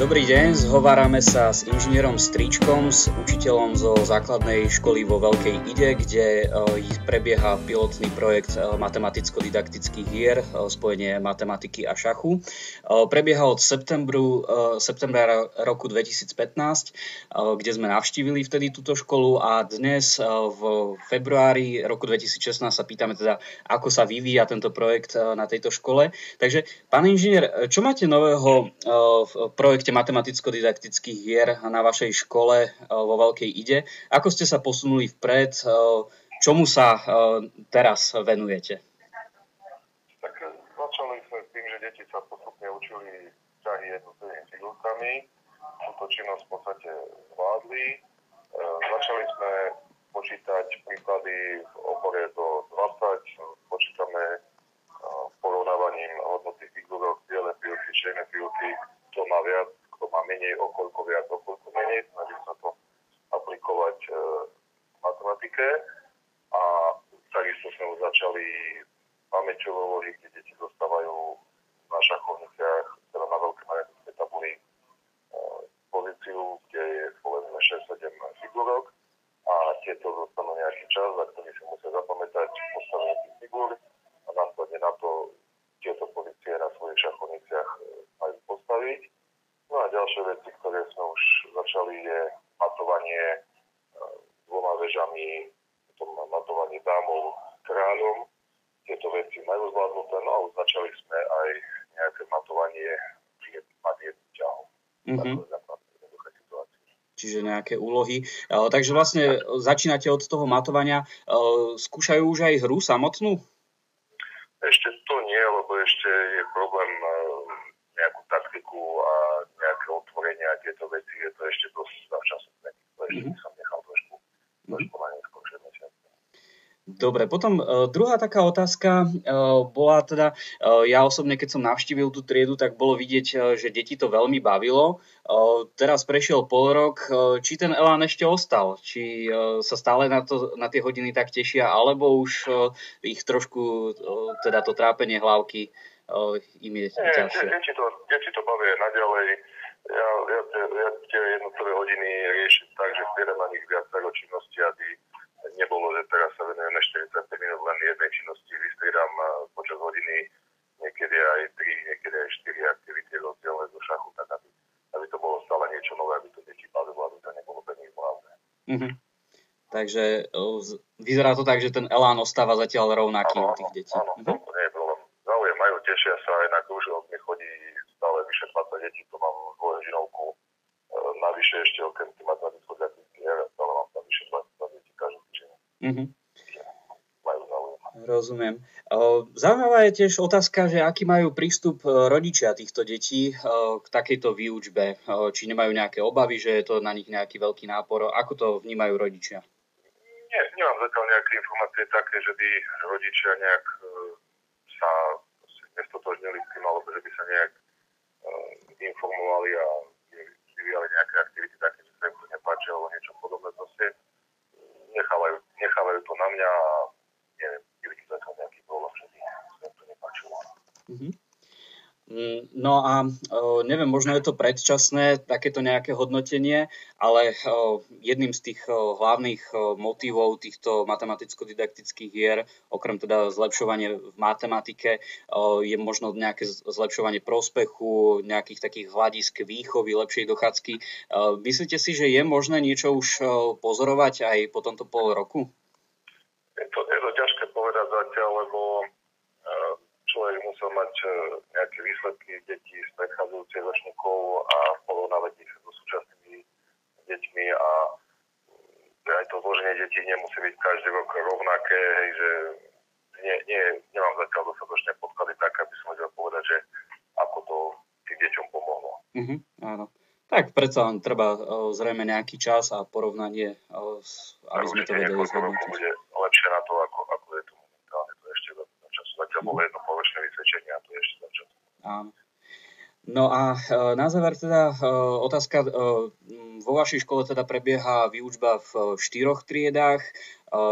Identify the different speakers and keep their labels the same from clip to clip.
Speaker 1: Dobrý deň, zhovárame sa s inžinierom Stríčkom, s učiteľom zo základnej školy vo Veľkej Ide, kde prebieha pilotný projekt matematicko-didaktických hier, spojenie matematiky a šachu. Prebieha od septembra roku 2015, kde sme navštívili vtedy túto školu a dnes v februári roku 2016 sa pýtame teda, ako sa vyvíja tento projekt na tejto škole. Takže, pán inžinier, čo máte nového v projekte matematicko-didaktických hier na vašej škole vo Veľkej Ide? Ako ste sa posunuli vpred? Čomu sa teraz venujete?
Speaker 2: Tak začali sme s tým, že deti sa postupne učili ťahy jednotlivými figurkami. Túto činnosť v podstate zvládli. Začali sme počítať príklady v obore do 20. Počítame porovnávaním hodnoty figurok, biele figurky, čierne figurky, kto má viac, kto má menej, o koľko viac, o koľko menej. Snažím sa to aplikovať v matematike. A takisto sme už začali pamäťové úlohy, kde deti dostávajú na šachovniciach, teda na veľké magnetické tabuli, pozíciu, kde je povedzme 6-7 figurok a tieto dostanú nejaký čas, za ktorý si musia zapamätať postavenie tých figur a následne na to tieto pozície na svojich šachovniciach majú postaviť. No a ďalšie veci, ktoré sme už začali, je matovanie dvoma vežami, potom matovanie dámov kráľom. Tieto veci majú zvládnuté, no a už začali sme aj nejaké matovanie jedným ťahom.
Speaker 1: Čiže nejaké úlohy. Takže vlastne začínate od toho matovania. Skúšajú už aj hru samotnú?
Speaker 2: Ešte to nie, lebo ešte je problém nejakú taktiku a nejaké otvorenia a tieto veci. Je to ešte dosť zavčasné. To ešte by som nechal trošku na neskôršie mesiace.
Speaker 1: Dobre, potom druhá taká otázka bola teda, ja osobne, keď som navštívil tú triedu, tak bolo vidieť, že deti to veľmi bavilo. Teraz prešiel pol rok, či ten elán ešte ostal? Či sa stále na tie hodiny tak tešia, alebo už ich trošku, teda to trápenie hlavky im je ťažšie?
Speaker 2: Deti to bavia naďalej. Ja tie jednotlivé hodiny riešim tak, že vtedy na nich viacero činnosti, aby nebolo, že teraz sa venujeme 45 minút len jednej činnosti, vystriedam počas hodiny niekedy aj 3, niekedy aj 4 aktivity rozdielne zo šachu, tak aby to bolo stále niečo nové, aby to deti bavilo, aby to nebolo pre nich hlavné.
Speaker 1: Takže vyzerá to tak, že ten elán ostáva zatiaľ rovnaký u tých detí.
Speaker 2: Áno, to nie je problém. Záujem majú, tešia sa, aj na krúžok mi chodí stále vyše 20 detí, to mám dvojžinovku, navyše ešte okrem tých matematicko-didaktických hier, stále mám tam vyše 20 detí každý týždeň. Majú záujem.
Speaker 1: Rozumiem. Zaujímavá je tiež otázka, že aký majú prístup rodičia týchto detí k takejto výučbe. Či nemajú nejaké obavy, že je to na nich nejaký veľký nápor. Ako to vnímajú rodičia?
Speaker 2: Nemám zatiaľ nejaké informácie také, že by rodičia nejak sa nestotožnili s tým, alebo že by sa nejak informovali a vyvíjali nejaké aktivity také, že sa im to nepáči, alebo niečo podobné. Proste nechávajú to na mňa a neviem, nevidím zatiaľ nejaký problém, že by sa im to nepáčilo.
Speaker 1: No a neviem, možno je to predčasné, takéto nejaké hodnotenie, ale jedným z tých hlavných motívov týchto matematicko-didaktických hier, okrem teda zlepšovanie v matematike, je možno nejaké zlepšovanie prospechu, nejakých takých hľadisk výchovy, lepšej dochádzky. Myslíte si, že je možné niečo už pozorovať aj po tomto pol roku?
Speaker 2: Je to ťažké povedať zatiaľ, lebo človek musel mať nejaké výsledky detí z predchádzajúcich ročníkov a porovnávať ich so súčasnými deťmi a aj to zloženie detí nemusí byť každý rok rovnaké, že nemám zatiaľ dostatočné podklady tak, aby som vedel povedať, že ako to tým deťom pomohlo.
Speaker 1: Áno. Tak predsa len treba zrejme nejaký čas a porovnanie, aby sme to vedeli zhodnotiť.
Speaker 2: Bude lepšie na to, ako je to momentálne. To ešte za času. Zatiaľ bolo jedno poločné vysvedčenie a to je ešte za času.
Speaker 1: Áno. No a na záver teda otázka, vo vašej škole teda prebieha výučba v 4 triedách.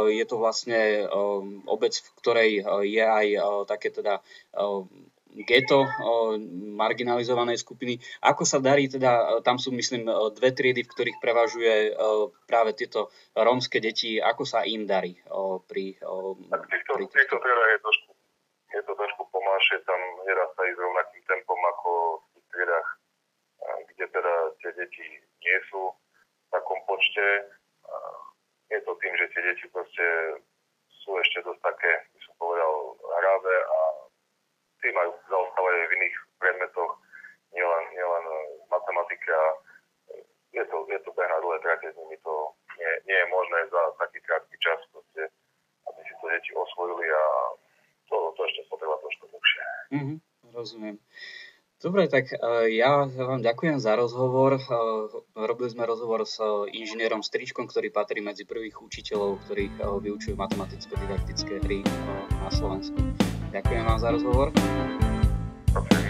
Speaker 1: Je to vlastne obec, v ktorej je aj také teda geto, marginalizované skupiny. Ako sa darí, teda tam sú, myslím, 2 triedy, v ktorých prevažuje práve tieto rómske deti, ako sa im darí pri
Speaker 2: týchto triedách je to trošku pomalšie, tam nedá sa ísť rovnakým tempom ako v tých triedách, kde teda tie deti nie sú v takom počte. Je to tým, že tie deti proste sú ešte dosť také, by som povedal, hravé a tí zaostávajú v iných predmetoch, nielen matematike. Je to beh na dlhé trate, s nimi to nie je možné za taký krátky čas, proste, aby si to deti osvojili a to ešte potreba trošku dlhšie.
Speaker 1: Rozumiem. Dobre, tak ja vám ďakujem za rozhovor. Robili sme rozhovor s inžinierom Stričkom, ktorý patrí medzi prvých učiteľov, ktorých vyučujú matematicko-didaktické hry na Slovensku. Ďakujem vám za rozhovor.
Speaker 2: Okay.